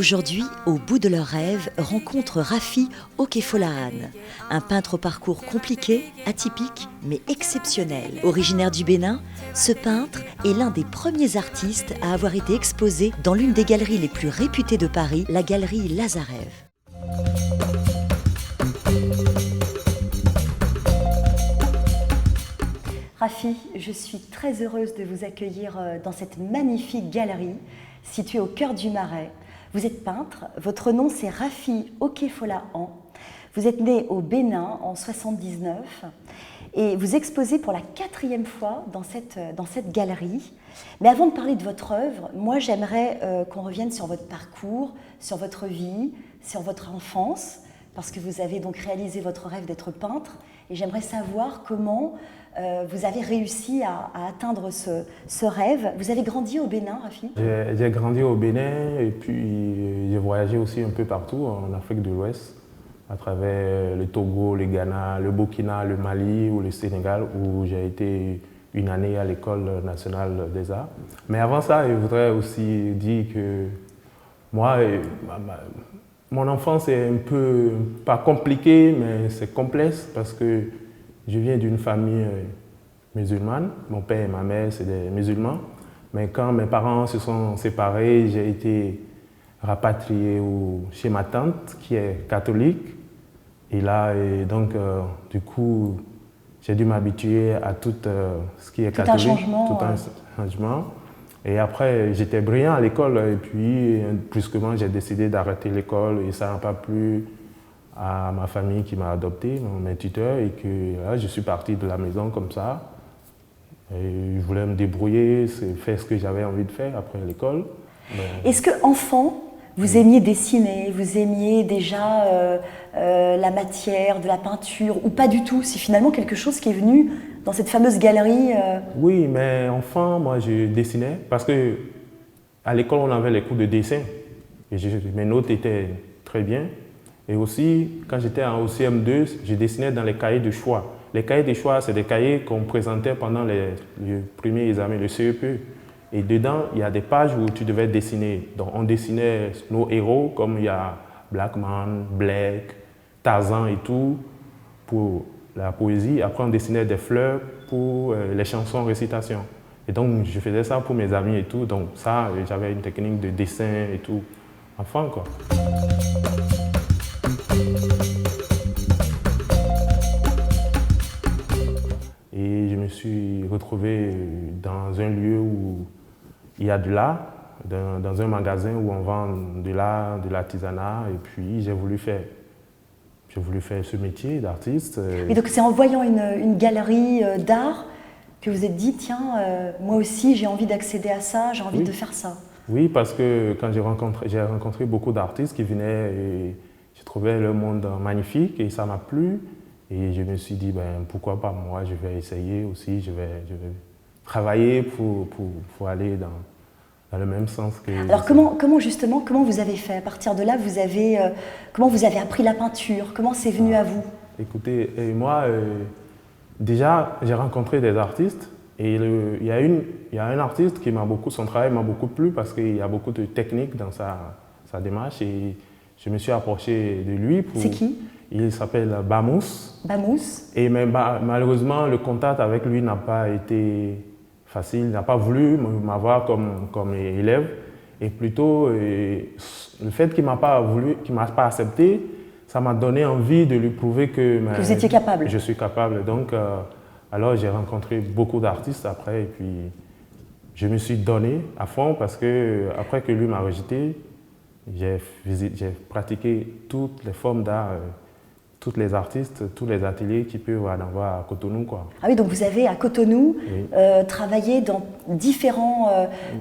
aujourd'hui, au bout de leurs rêves, rencontrent Rafi Okefolahan, un peintre au parcours compliqué, atypique, mais exceptionnel. Originaire du Bénin, ce peintre est l'un des premiers artistes à avoir été exposé dans l'une des galeries les plus réputées de Paris, la galerie Lazarev. Rafi, je suis très heureuse de vous accueillir dans cette magnifique galerie située au cœur du Marais. Vous êtes peintre, votre nom c'est Rafi Okefolahan. Vous êtes né au Bénin en 1979 et vous exposez pour la 4e fois dans cette galerie. Mais avant de parler de votre œuvre, moi j'aimerais qu'on revienne sur votre parcours, sur votre vie, sur votre enfance, parce que vous avez donc réalisé votre rêve d'être peintre. Et j'aimerais savoir comment vous avez réussi à atteindre ce rêve. Vous avez grandi au Bénin, Rafi? J'ai grandi au Bénin et puis j'ai voyagé aussi un peu partout en Afrique de l'Ouest, à travers le Togo, le Ghana, le Burkina, le Mali ou le Sénégal, où j'ai été une année à l'École nationale des arts. Mais avant ça, je voudrais aussi dire que moi, mon enfance est un peu, pas compliquée, mais c'est complexe parce que je viens d'une famille musulmane. Mon père et ma mère, c'est des musulmans. Mais quand mes parents se sont séparés, j'ai été rapatrié chez ma tante, qui est catholique. Et là, du coup, j'ai dû m'habituer à tout ce qui est catholique. Tout un changement. Et après, j'étais brillant à l'école. Et puis, brusquement, j'ai décidé d'arrêter l'école. Et ça n'a pas plu à ma famille qui m'a adopté, mes tuteurs, et que là, je suis parti de la maison comme ça. Et je voulais me débrouiller, faire ce que j'avais envie de faire après l'école. Est-ce qu'enfant, vous aimiez dessiner, vous aimiez déjà la matière, de la peinture, ou pas du tout? C'est finalement quelque chose qui est venu dans cette fameuse galerie Oui, mais enfant, moi, je dessinais parce que à l'école, on avait les cours de dessin. Et mes notes étaient très bien. Et aussi, quand j'étais au CM2, je dessinais dans les cahiers de choix. Les cahiers de choix, c'est des cahiers qu'on présentait pendant le premier examen, le CEP. Et dedans, il y a des pages où tu devais dessiner. Donc, on dessinait nos héros, comme il y a Blackman, Blake, Tarzan et tout, pour la poésie. Après, on dessinait des fleurs pour les chansons récitation. Et donc, je faisais ça pour mes amis et tout. Donc, ça, j'avais une technique de dessin et tout. Enfant, quoi. Et je me suis retrouvé dans un lieu où il y a de l'art, dans un magasin où on vend de l'art, de l'artisanat. Et puis, j'ai voulu faire ce métier d'artiste. Et donc, c'est en voyant une galerie d'art que vous êtes dit, tiens, moi aussi, j'ai envie d'accéder à ça, j'ai envie de faire ça. Oui, parce que quand j'ai rencontré beaucoup d'artistes qui venaient et je trouvais le monde magnifique et ça m'a plu. Et je me suis dit, pourquoi pas moi, je vais essayer aussi, je vais travailler pour aller dans le même sens que... Alors comment vous avez fait? À partir de là, comment vous avez appris la peinture? Comment c'est venu à vous? Écoutez, moi, déjà, j'ai rencontré des artistes et il y a un artiste son travail m'a beaucoup plu parce qu'il y a beaucoup de techniques dans sa démarche et je me suis approché de lui. C'est qui? Il s'appelle Bamous. Bamous. Et malheureusement, le contact avec lui n'a pas été facile. Il n'a pas voulu m'avoir comme élève. Et plutôt, le fait qu'il ne m'a pas accepté, ça m'a donné envie de lui prouver que vous étiez capable. Je suis capable. Donc, alors j'ai rencontré beaucoup d'artistes après. Et puis, je me suis donné à fond parce que après que lui m'a rejeté, j'ai pratiqué toutes les formes d'art, tous les artistes, tous les ateliers qu'il peut y avoir à Cotonou, quoi. Ah oui, donc vous avez à Cotonou travaillé dans différents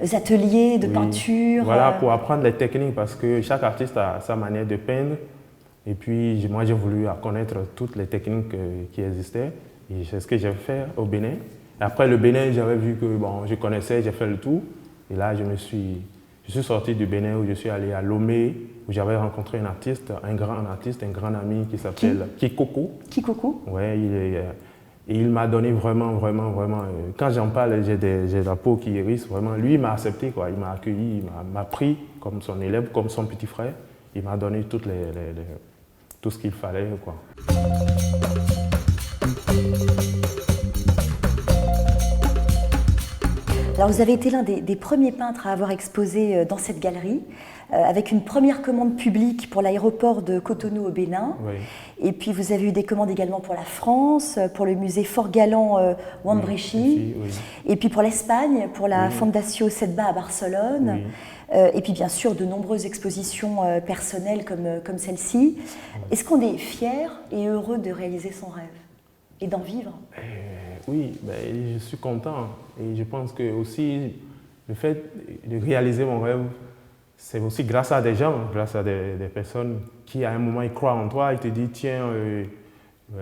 ateliers de peinture. Voilà, pour apprendre les techniques parce que chaque artiste a sa manière de peindre. Et puis moi j'ai voulu connaître toutes les techniques qui existaient. Et c'est ce que j'ai fait au Bénin. Et après le Bénin, j'avais vu que je connaissais, j'ai fait le tour. Et là je suis sorti du Bénin où je suis allé à Lomé, où j'avais rencontré un artiste, un grand ami qui s'appelle Kikoko. Kikoko? Ouais, Et il m'a donné vraiment, vraiment, vraiment. Quand j'en parle, j'ai la peau qui hérisse, vraiment. Lui, il m'a accepté, quoi. Il m'a accueilli, il m'a pris comme son élève, comme son petit frère. Il m'a donné tout ce qu'il fallait, quoi. Alors vous avez été l'un des premiers peintres à avoir exposé dans cette galerie, avec une première commande publique pour l'aéroport de Cotonou au Bénin. Oui. Et puis vous avez eu des commandes également pour la France, pour le musée Fort Galant Wandbrechi, Oui. et puis pour l'Espagne, pour la Oui. Fundació Setba à Barcelone, Oui. et puis bien sûr de nombreuses expositions personnelles comme celle-ci. Est-ce qu'on est fier et heureux de réaliser son rêve et d'en vivre? Oui, ben, je suis content. Et je pense que aussi le fait de réaliser mon rêve, c'est aussi grâce à des gens, grâce à des personnes qui à un moment ils croient en toi, ils te disent tiens,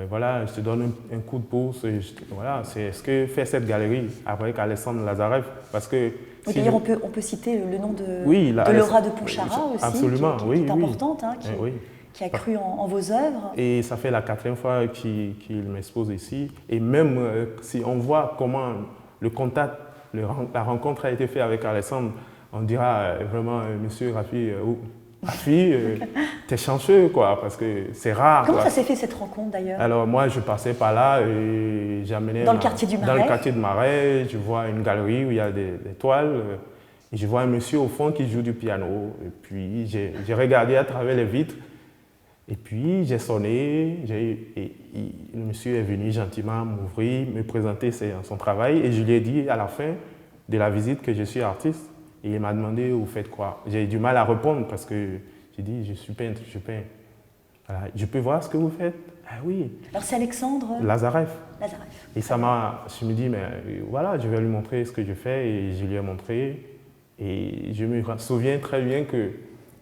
voilà, je te donne un coup de pouce. Voilà, c'est ce que fait cette galerie avec Alessandre Lazarev. Parce que Oui, d'ailleurs, on peut citer le nom de Laura de Ponchara aussi, absolument, qui oui, est importante, hein, oui. qui a cru en vos œuvres. Et ça fait la 4e fois qu'il m'expose ici. Et même si on voit comment le contact, la rencontre a été faite avec Alessandre, on dira vraiment, monsieur Rafi, t'es chanceux, quoi, parce que c'est rare. Comment ça s'est fait cette rencontre d'ailleurs? Alors moi, je passais par là et j'amenais... Dans le quartier du Marais? Dans le quartier de Marais, je vois une galerie où il y a des toiles. Et je vois un monsieur au fond qui joue du piano. Et puis j'ai regardé à travers les vitres. Et puis j'ai sonné, et le monsieur est venu gentiment m'ouvrir, me présenter son travail. Et je lui ai dit à la fin de la visite que je suis artiste. Et il m'a demandé, vous faites quoi? J'ai eu du mal à répondre parce que j'ai dit, je suis peintre, je peins. Voilà. Je peux voir ce que vous faites? Ah oui. Alors c'est Alexandre Lazarev. Lazarev. Et ça m'a, je me dis, mais voilà, je vais lui montrer ce que je fais. Et je lui ai montré. Et je me souviens très bien que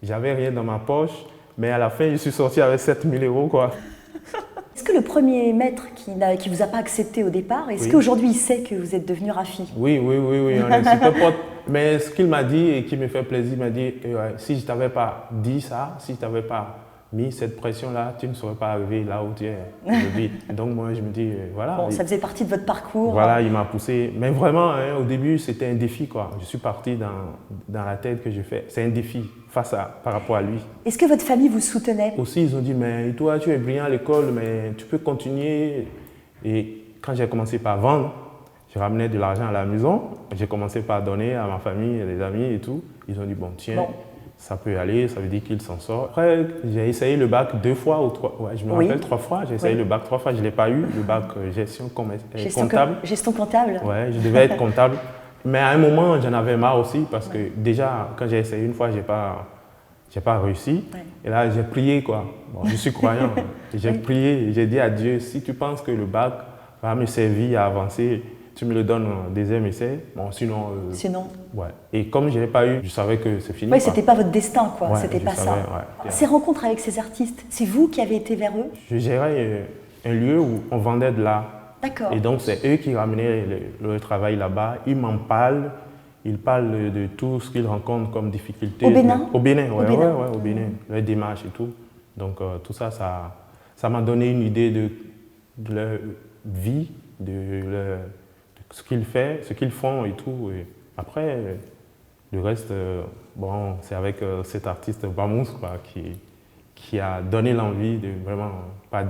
j'avais rien dans ma poche. Mais à la fin, je suis sorti avec 7 000 €, quoi. Est-ce que le premier maître qui ne vous a pas accepté au départ, est-ce Oui. qu'aujourd'hui il sait que vous êtes devenu Rafi? Oui, on est super potes. Mais ce qu'il m'a dit et qui me fait plaisir, il m'a dit si je ne t'avais pas dit ça, si je ne t'avais pas mis cette pression-là, tu ne serais pas arrivé là où tu es aujourd'hui. Donc moi, je me dis, voilà. Bon, ça faisait partie de votre parcours. Voilà, il m'a poussé. Mais vraiment, hein, au début, c'était un défi, quoi. Je suis parti dans la tête que je fais. C'est un défi par rapport à lui. Est-ce que votre famille vous soutenait? Aussi, ils ont dit, mais toi, tu es brillant à l'école, mais tu peux continuer. Et quand j'ai commencé par vendre, je ramenais de l'argent à la maison. J'ai commencé par donner à ma famille, à des amis et tout. Ils ont dit, bon, tiens, ça peut aller, ça veut dire qu'il s'en sort. Après, j'ai essayé le bac 2 fois ou 3. Ouais, je me rappelle 3 fois. J'ai essayé le bac 3 fois, je ne l'ai pas eu. Le bac gestion comptable. Gestion comptable? Ouais, je devais être comptable. Mais à un moment, j'en avais marre aussi parce que déjà, quand j'ai essayé une fois, je n'ai pas réussi. Ouais. Et là, j'ai prié, quoi. Bon, je suis croyant. J'ai prié, j'ai dit à Dieu, si tu penses que le bac va me servir à avancer, tu me le donnes en deuxième essai. Bon, sinon... Sinon. Ouais. Et comme je n'ai pas eu, je savais que c'est fini. Oui, c'était pas votre destin, quoi. Ouais, c'était pas savais, ça. Ouais. Ces rencontres avec ces artistes, c'est vous qui avez été vers eux? Je gérais un lieu où on vendait de l'art. D'accord. Et donc, c'est eux qui ramenaient le travail là-bas. Ils m'en parlent. Ils parlent de tout ce qu'ils rencontrent comme difficulté. Au Bénin? Au Bénin, oui, au Bénin. Leur démarche et tout. Donc, tout ça, ça m'a donné une idée de leur vie, de ce qu'ils font et tout. Et après, le reste, bon, c'est avec cet artiste Bamous, quoi, qui a donné l'envie de vraiment pas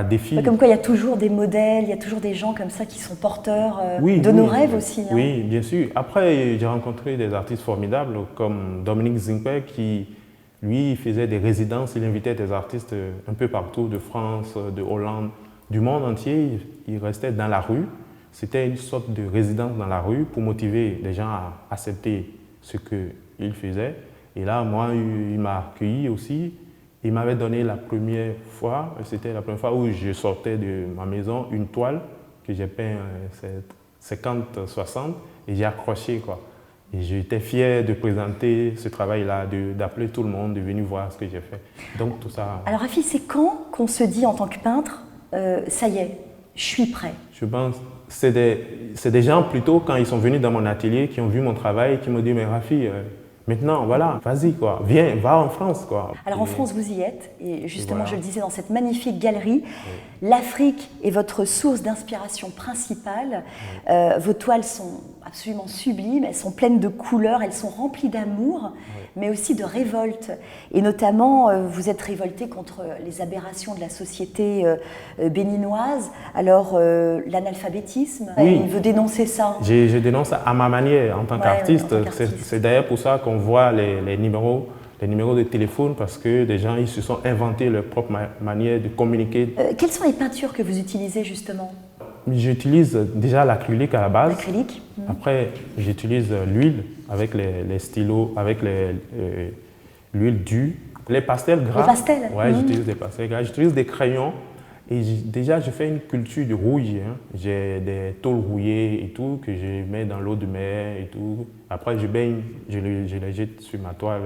défi. Comme quoi, il y a toujours des modèles, il y a toujours des gens comme ça qui sont porteurs de nos rêves aussi. Hein. Oui, bien sûr. Après, j'ai rencontré des artistes formidables comme Dominique Zingper qui, lui, faisait des résidences. Il invitait des artistes un peu partout, de France, de Hollande, du monde entier. Il restait dans la rue. C'était une sorte de résidence dans la rue pour motiver les gens à accepter ce qu'il faisait. Et là, moi, il m'a accueilli aussi. Il m'avait donné la première fois, c'était la première fois où je sortais de ma maison, une toile que j'ai peint 50-60 et j'ai accroché, quoi. Et j'étais fier de présenter ce travail-là, d'appeler tout le monde, de venir voir ce que j'ai fait. Donc tout ça... Alors Rafi, c'est quand qu'on se dit en tant que peintre, ça y est, je suis prêt? Je pense c'est des gens plutôt, quand ils sont venus dans mon atelier, qui ont vu mon travail, qui m'ont dit « Mais Rafi, Maintenant, voilà, vas-y, quoi. Viens, va en France, quoi. Alors en France, vous y êtes, et justement, voilà. je le disais, dans cette magnifique galerie, l'Afrique est votre source d'inspiration principale. Vos toiles sont absolument sublimes, elles sont pleines de couleurs, elles sont remplies d'amour, mais aussi de révolte. Et notamment, vous êtes révolté contre les aberrations de la société béninoise. Alors, l'analphabétisme, Oui. il veut dénoncer ça. Je dénonce à ma manière en tant qu'artiste. C'est d'ailleurs pour ça qu'on voit les numéros de téléphone, parce que des gens ils se sont inventés leur propre manière de communiquer. Quelles sont les peintures que vous utilisez justement? J'utilise déjà l'acrylique à la base. L'acrylique. Après, j'utilise l'huile avec les stylos, avec l'huile dure. Les pastels gras. Les pastels. Ouais, j'utilise des pastels gras. J'utilise des crayons. Et déjà, je fais une culture du rouille. Hein. J'ai des tôles rouillées et tout que je mets dans l'eau de mer et tout. Après, je baigne, je les jette sur ma toile.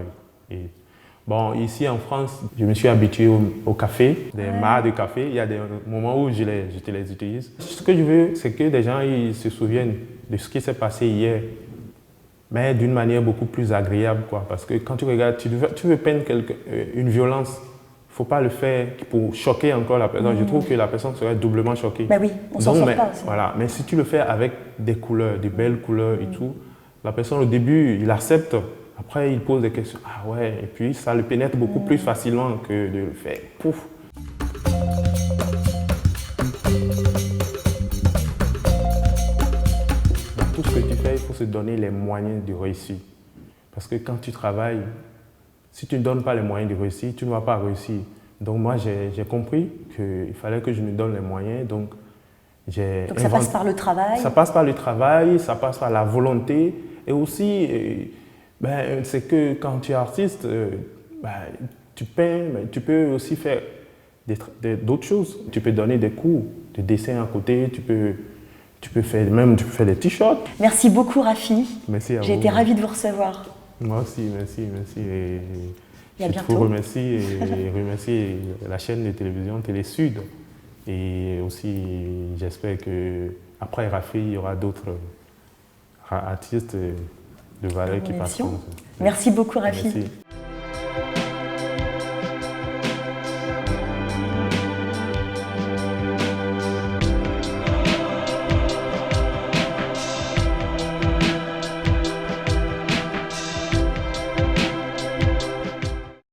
Bon, ici en France, je me suis habitué au café, des mares de café. Il y a des moments où je les utilise. Ce que je veux, c'est que les gens ils se souviennent de ce qui s'est passé hier, mais d'une manière beaucoup plus agréable, quoi. Parce que quand tu regardes, tu veux peindre une violence, il ne faut pas le faire pour choquer encore la personne. Je trouve que la personne serait doublement choquée. Ben oui, on s'en sort pas. Voilà. Mais si tu le fais avec des couleurs, des belles couleurs et tout, la personne au début, il accepte. Après, il pose des questions. Ah ouais, et puis ça le pénètre beaucoup plus facilement que de le faire. Pouf. Dans tout ce que tu fais, il faut se donner les moyens de réussir. Parce que quand tu travailles, si tu ne donnes pas les moyens de réussir, tu ne vas pas réussir. Donc moi, j'ai compris qu'il fallait que je me donne les moyens. Donc ça passe par le travail? Ça passe par le travail, ça passe par la volonté. Et aussi, c'est que quand tu es artiste, tu peins, mais tu peux aussi faire d'autres choses. Tu peux donner des cours de dessin à côté, tu peux faire des t-shirts. Merci beaucoup, Rafi. Merci à vous. J'ai été ravie de vous recevoir. Moi aussi, merci. Et à bientôt. Je vous remercie et remercie la chaîne de télévision Télé Sud. Et aussi, j'espère qu'après Rafi, il y aura d'autres artistes de valeur qui passeront. Merci beaucoup, Rafi. Merci.